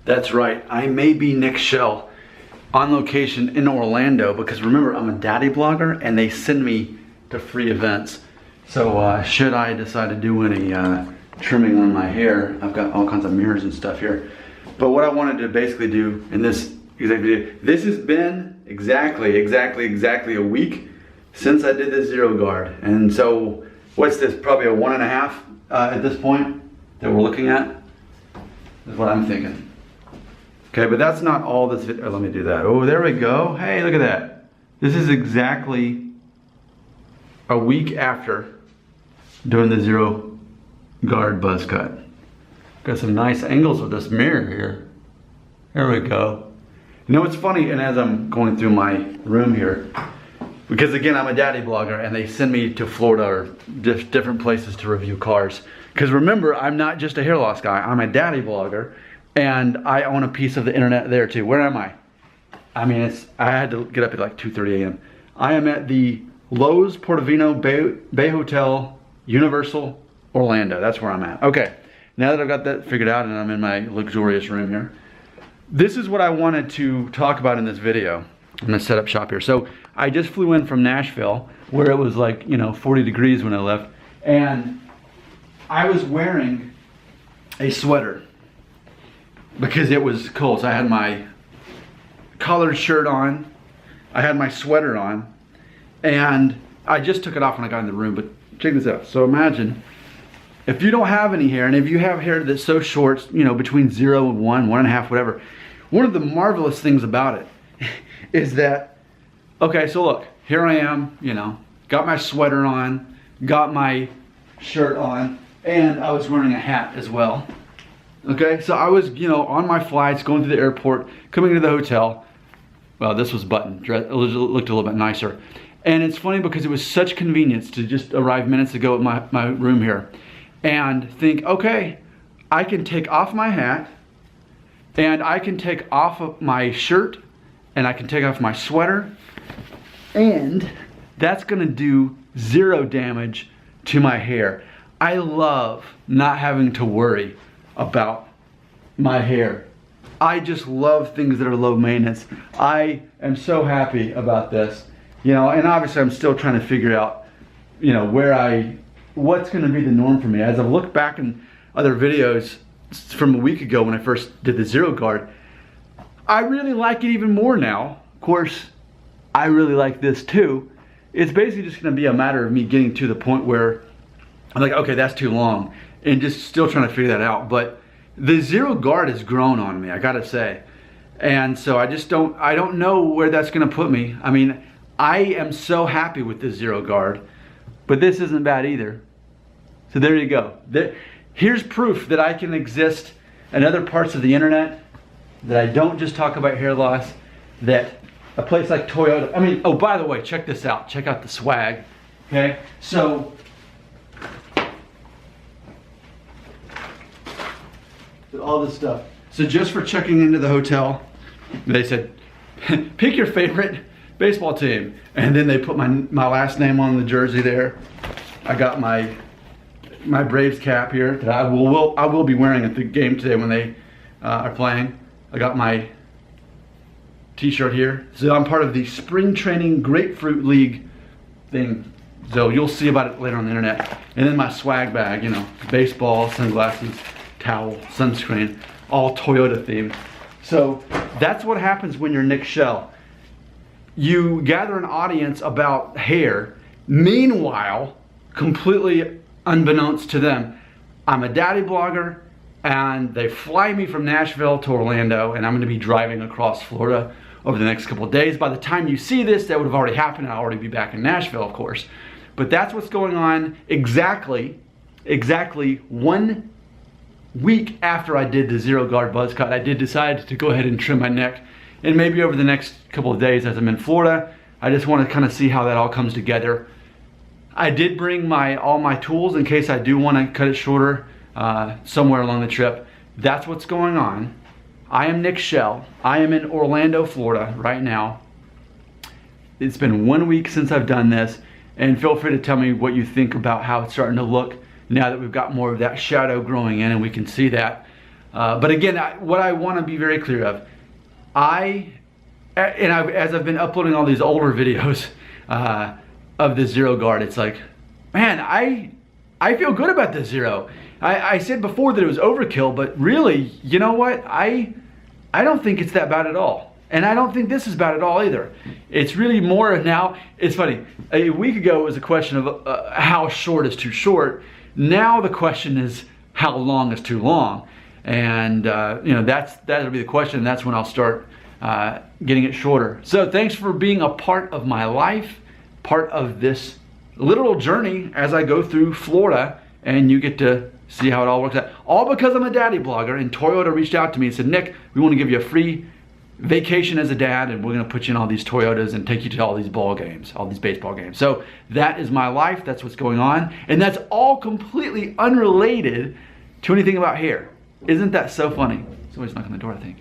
That's right, I may be Nick Shell on location in Orlando because remember, I'm a daddy blogger and they send me to free events. So should I decide to do any trimming on my hair, I've got all kinds of mirrors and stuff here. But what I wanted to basically do in this exact video, this has been exactly a week since I did this zero guard. And so what's this, probably a 1.5 at this point that we're looking at, is what I'm thinking. Okay, but that's not all this video. Oh, let me do that. Oh, there we go. Hey, look at that. This is exactly a week after doing the zero guard buzz cut. Got some nice angles with this mirror here. There we go. You know what's funny, and as I'm going through my room here, because again, I'm a daddy blogger and they send me to Florida or different places to review cars. Because remember, I'm not just a hair loss guy, I'm a daddy blogger and I own a piece of the internet there too. Where am I? I mean, I had to get up at like 2:30 a.m. I am at the Loews Portofino Bay Hotel, Universal, Orlando. That's where I'm at. Okay, now that I've got that figured out and I'm in my luxurious room here, this is what I wanted to talk about in this video. I'm gonna set up shop here. So I just flew in from Nashville where it was like, 40 degrees when I left. And I was wearing a sweater because it was cold. So I had my collared shirt on, I had my sweater on, and I just took it off when I got in the room. But check this out. So imagine if you don't have any hair, and if you have hair that's so short, between 0 and 1, 1.5, whatever, one of the marvelous things about it is that, okay, so look, here I am, got my sweater on, got my shirt on, and I was wearing a hat as well. Okay, so I was, on my flights, going to the airport, coming to the hotel. Well, this was buttoned, it looked a little bit nicer. And it's funny because it was such convenience to just arrive minutes ago at my room here and think, okay, I can take off my hat and I can take off of my shirt and I can take off my sweater, and that's gonna do 0 damage to my hair. I love not having to worry about my hair. I just love things that are low maintenance. I am so happy about this, and obviously I'm still trying to figure out, what's gonna be the norm for me. As I've looked back in other videos from a week ago when I first did the zero guard, I really like it even more now. Of course, I really like this too. It's basically just gonna be a matter of me getting to the point where I'm like, okay, that's too long, and just still trying to figure that out. But the zero guard has grown on me, I gotta say. And so I don't know where that's gonna put me. I mean, I am so happy with this zero guard, but this isn't bad either. So there you go. Here's proof that I can exist in other parts of the internet, that I don't just talk about hair loss, that a place like Toyota, oh, by the way, check this out. Check out the swag, okay? So, all this stuff. So just for checking into the hotel, they said, pick your favorite baseball team. And then they put my last name on the jersey there. I got my Braves cap here that I will be wearing at the game today when they are playing. I got my t-shirt here. So I'm part of the spring training grapefruit league thing. So you'll see about it later on the internet. And then my swag bag, baseball, sunglasses, towel, sunscreen, all Toyota themed. So that's what happens when you're Nick Shell. You gather an audience about hair. Meanwhile, completely unbeknownst to them, I'm a daddy blogger, and they fly me from Nashville to Orlando, and I'm gonna be driving across Florida over the next couple of days. By the time you see this, that would have already happened. I'll already be back in Nashville, of course. But that's what's going on exactly 1 week after I did the zero guard buzz cut. I did decide to go ahead and trim my neck, and maybe over the next couple of days as I'm in Florida, I just want to kind of see how that all comes together. I did bring all my tools in case I do want to cut it shorter somewhere along the trip. That's what's going on. I am Nick Shell. I am in Orlando, Florida right now. It's been 1 week since I've done this, and feel free to tell me what you think about how it's starting to look now that we've got more of that shadow growing in and we can see that. But again, what I want to be very clear of, as I've been uploading all these older videos of the zero guard, it's like, man, I feel good about this zero. I said before that it was overkill, but really, you know what? I don't think it's that bad at all. And I don't think this is bad at all either. It's really more now, it's funny, a week ago it was a question of how short is too short. Now the question is how long is too long. And you know, that'll be the question, and that's when I'll start getting it shorter. So thanks for being a part of my life, part of this literal journey as I go through Florida, and you get to see how it all works out. All because I'm a daddy blogger, and Toyota reached out to me and said, Nick, we want to give you a free vacation as a dad, and we're going to put you in all these Toyotas and take you to all these ball games, all these baseball games. So that is my life. That's what's going on. And that's all completely unrelated to anything about hair. Isn't that so funny? Somebody's knocking on the door, I think.